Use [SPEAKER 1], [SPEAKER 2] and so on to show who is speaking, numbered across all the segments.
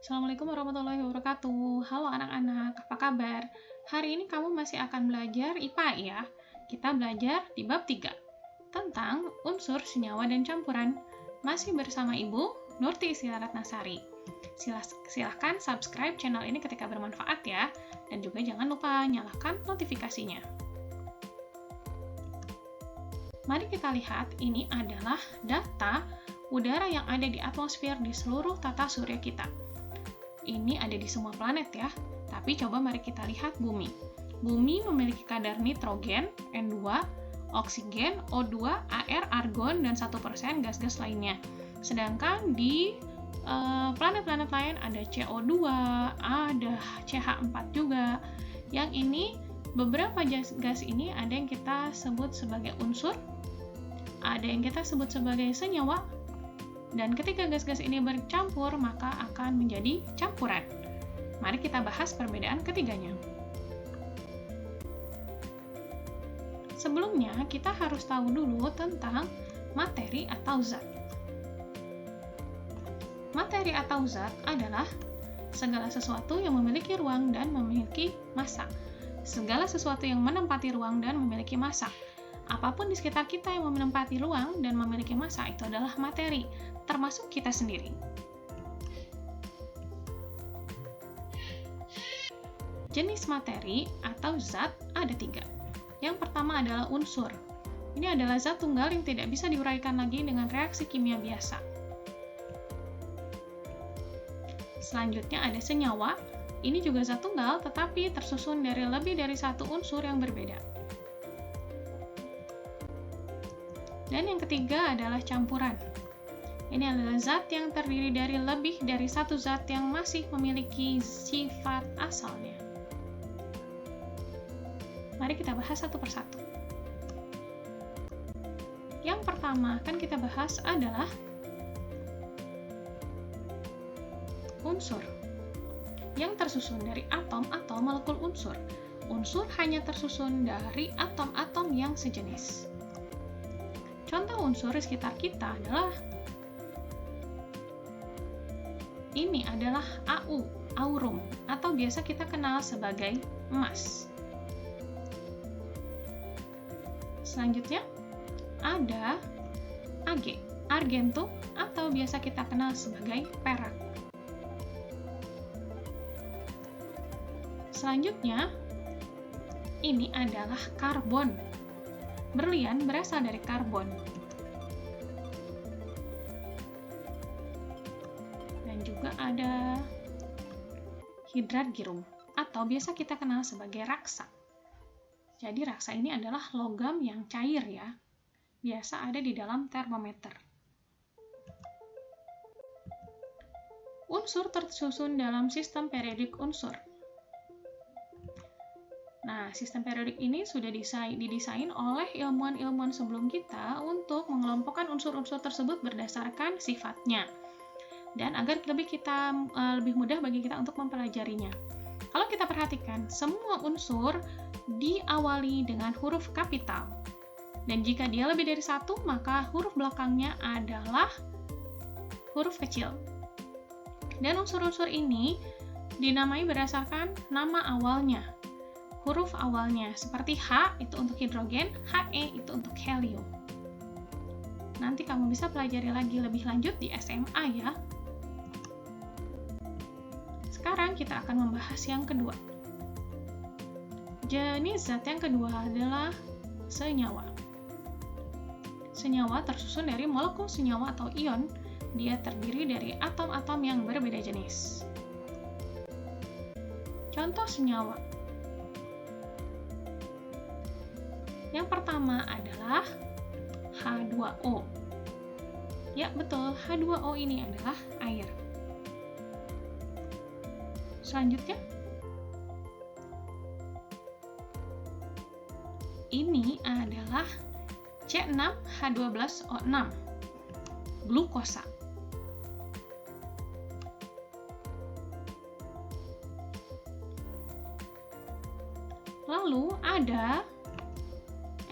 [SPEAKER 1] Assalamualaikum warahmatullahi wabarakatuh. Halo anak-anak, apa kabar? Hari ini kamu masih akan belajar IPA ya. Kita belajar di bab 3 tentang unsur, senyawa, dan campuran. Masih bersama Ibu Nurti Isiaratnasari. Silahkan subscribe channel ini ketika bermanfaat ya. Dan juga jangan lupa nyalakan notifikasinya. Mari kita lihat, ini adalah data udara yang ada di atmosfer di seluruh tata surya kita. Ini ada di semua planet ya, tapi coba mari kita lihat bumi. Bumi memiliki kadar nitrogen, N2, oksigen, O2, AR, argon, dan 1% gas-gas lainnya. Sedangkan di planet-planet lain ada CO2, ada CH4 juga. Yang ini, beberapa gas ini ada yang kita sebut sebagai unsur, ada yang kita sebut sebagai senyawa, dan ketika gas-gas ini bercampur, maka akan menjadi campuran. Mari kita bahas perbedaan ketiganya. Sebelumnya, kita harus tahu dulu tentang materi atau zat. Materi atau zat adalah segala sesuatu yang memiliki ruang dan memiliki massa. Segala sesuatu yang menempati ruang dan memiliki massa. Apapun di sekitar kita yang menempati ruang dan memiliki massa itu adalah materi, termasuk kita sendiri. Jenis materi atau zat ada 3. Yang pertama adalah unsur. Ini adalah zat tunggal yang tidak bisa diuraikan lagi dengan reaksi kimia biasa. Selanjutnya ada senyawa. Ini juga zat tunggal, tetapi tersusun dari lebih dari satu unsur yang berbeda. Dan yang ketiga adalah campuran. Ini adalah zat yang terdiri dari lebih dari satu zat yang masih memiliki sifat asalnya. Mari kita bahas satu persatu. Yang pertama akan kita bahas adalah unsur, yang tersusun dari atom atau molekul unsur. Unsur hanya tersusun dari atom-atom yang sejenis. Contoh unsur di sekitar kita adalah ini adalah Au, aurum, atau biasa kita kenal sebagai emas. Selanjutnya ada Ag, argentum, atau biasa kita kenal sebagai perak. Selanjutnya ini adalah karbon. Berlian berasal dari karbon. Dan juga ada hidrat girum, atau biasa kita kenal sebagai raksa. Jadi raksa ini adalah logam yang cair ya, biasa ada di dalam termometer. Unsur tersusun dalam sistem periodik unsur. Nah, sistem periodik ini sudah didesain oleh ilmuwan-ilmuwan sebelum kita untuk mengelompokkan unsur-unsur tersebut berdasarkan sifatnya. Dan agar lebih mudah bagi kita untuk mempelajarinya. Kalau kita perhatikan, semua unsur diawali dengan huruf kapital. Dan jika dia lebih dari satu, maka huruf belakangnya adalah huruf kecil. Dan unsur-unsur ini dinamai berdasarkan nama awalnya. Huruf awalnya, seperti H itu untuk hidrogen, He itu untuk helium. Nanti kamu bisa pelajari lagi lebih lanjut di SMA ya. Sekarang kita akan membahas yang kedua. Jenis zat yang kedua adalah senyawa. Senyawa tersusun dari molekul senyawa atau ion. Dia terdiri dari atom-atom yang berbeda jenis. Contoh senyawa. Yang pertama adalah H2O. Ya, betul, H2O ini adalah air. Selanjutnya, ini adalah C6H12O6, glukosa. Lalu ada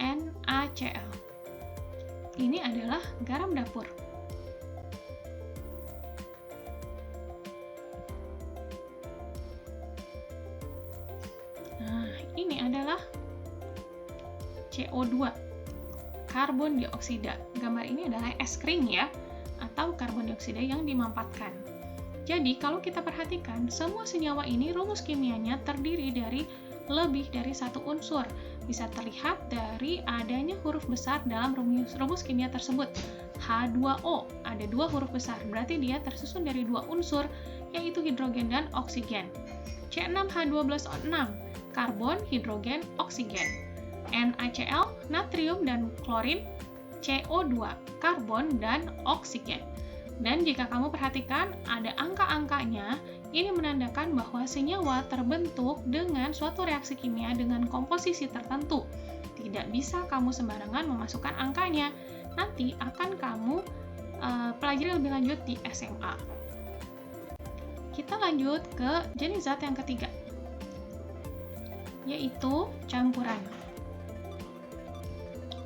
[SPEAKER 1] NaCl. Ini adalah garam dapur. CO2, karbon dioksida. Gambar ini adalah es krim ya, atau karbon dioksida yang dimampatkan. Jadi, kalau kita perhatikan, semua senyawa ini rumus kimianya terdiri dari lebih dari satu unsur. Bisa terlihat dari adanya huruf besar dalam rumus kimia tersebut. H2O, ada 2 huruf besar, berarti dia tersusun dari 2 unsur, yaitu hidrogen dan oksigen. C6H12O6, karbon, hidrogen, oksigen. NaCl, natrium dan klorin, CO2, karbon dan oksigen. Dan jika kamu perhatikan, ada angka-angkanya, ini menandakan bahwa senyawa terbentuk dengan suatu reaksi kimia dengan komposisi tertentu. Tidak bisa kamu sembarangan memasukkan angkanya. Nanti akan kamu pelajari lebih lanjut di SMA. Kita lanjut ke jenis zat yang ketiga, yaitu campuran.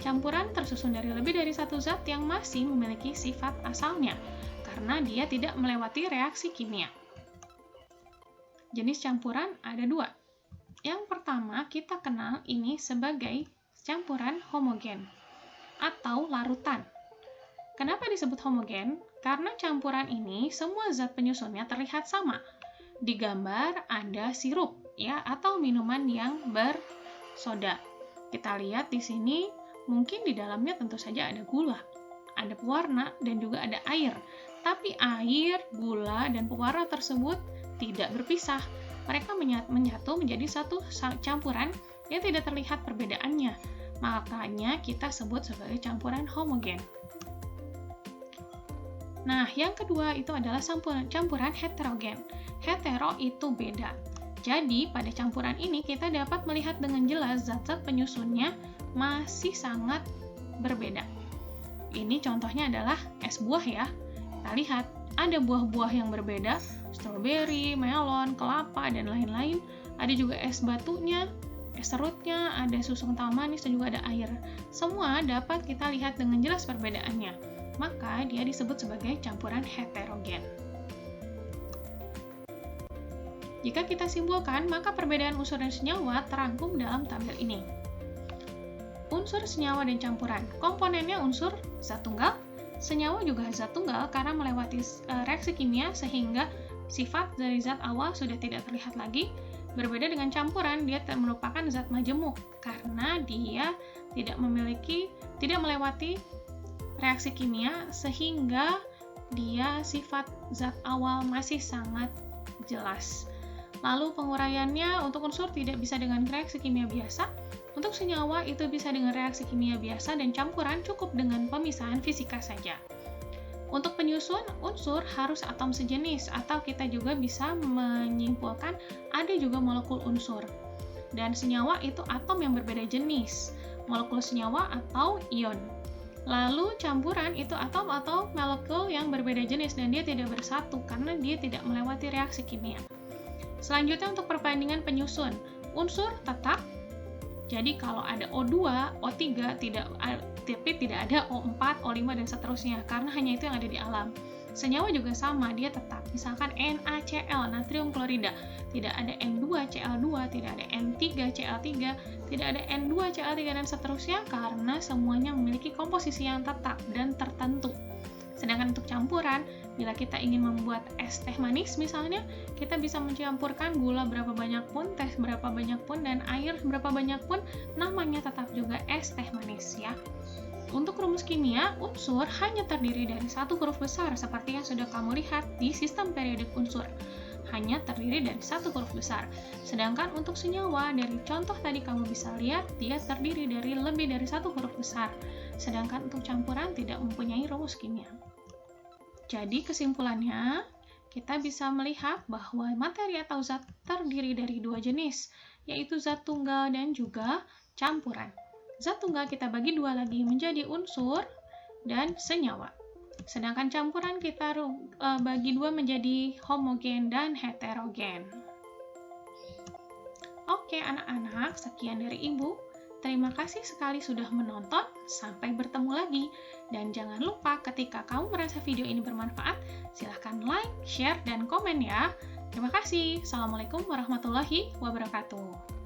[SPEAKER 1] Campuran tersusun dari lebih dari satu zat yang masih memiliki sifat asalnya, karena dia tidak melewati reaksi kimia. Jenis campuran ada 2. Yang pertama, kita kenal ini sebagai campuran homogen atau larutan. Kenapa disebut homogen? Karena campuran ini semua zat penyusunnya terlihat sama. Di gambar ada sirup ya, atau minuman yang bersoda. Kita lihat di sini, mungkin di dalamnya tentu saja ada gula, ada pewarna, dan juga ada air. Tapi air, gula, dan pewarna tersebut tidak berpisah. Mereka menyatu menjadi satu campuran yang tidak terlihat perbedaannya. Makanya kita sebut sebagai campuran homogen. Nah, yang kedua itu adalah campuran heterogen. Hetero itu beda. Jadi, pada campuran ini kita dapat melihat dengan jelas zat-zat penyusunnya masih sangat berbeda. Ini contohnya adalah es buah ya. Kita lihat, ada buah-buah yang berbeda, stroberi, melon, kelapa, dan lain-lain. Ada juga es batunya, es serutnya, ada susu kental manis, dan juga ada air. Semua dapat kita lihat dengan jelas perbedaannya. Maka dia disebut sebagai campuran heterogen. Jika kita simpulkan, maka perbedaan unsur dan senyawa terangkum dalam tabel ini. Unsur, senyawa, dan campuran. Komponennya unsur zat tunggal, senyawa juga zat tunggal karena melewati reaksi kimia sehingga sifat dari zat awal sudah tidak terlihat lagi. Berbeda dengan campuran, dia merupakan zat majemuk karena dia tidak melewati reaksi kimia sehingga dia sifat zat awal masih sangat jelas. Lalu penguraiannya untuk unsur tidak bisa dengan reaksi kimia biasa, untuk senyawa itu bisa dengan reaksi kimia biasa, dan campuran cukup dengan pemisahan fisika saja. Untuk penyusun, unsur harus atom sejenis, atau kita juga bisa menyimpulkan ada juga molekul unsur. Dan senyawa itu atom yang berbeda jenis, molekul senyawa atau ion. Lalu campuran itu atom atau molekul yang berbeda jenis dan dia tidak bersatu karena dia tidak melewati reaksi kimia. Selanjutnya untuk perbandingan penyusun, unsur tetap. Jadi kalau ada O2, O3 tapi tidak ada O4, O5 dan seterusnya karena hanya itu yang ada di alam. Senyawa juga sama, dia tetap. Misalkan NaCl, natrium klorida, tidak ada N2Cl2, tidak ada N3Cl3, tidak ada N2Cl3 dan seterusnya karena semuanya memiliki komposisi yang tetap dan tertentu. Sedangkan untuk campuran, bila kita ingin membuat es teh manis misalnya, kita bisa mencampurkan gula berapa banyak pun, teh berapa banyak pun, dan air berapa banyak pun, namanya tetap juga es teh manis ya. Untuk rumus kimia, unsur hanya terdiri dari satu huruf besar seperti yang sudah kamu lihat di sistem periodik unsur. Hanya terdiri dari satu huruf besar. Sedangkan untuk senyawa, dari contoh tadi kamu bisa lihat, dia terdiri dari lebih dari satu huruf besar. Sedangkan untuk campuran tidak mempunyai rumus kimia. Jadi kesimpulannya, kita bisa melihat bahwa materi atau zat terdiri dari 2 jenis, yaitu zat tunggal dan juga campuran. Zat tunggal kita bagi 2 lagi menjadi unsur dan senyawa. Sedangkan campuran kita bagi 2 menjadi homogen dan heterogen. Oke anak-anak, sekian dari Ibu. Terima kasih sekali sudah menonton. Sampai bertemu lagi. Dan jangan lupa ketika kamu merasa video ini bermanfaat, silahkan like, share, dan komen ya. Terima kasih. Assalamualaikum warahmatullahi wabarakatuh.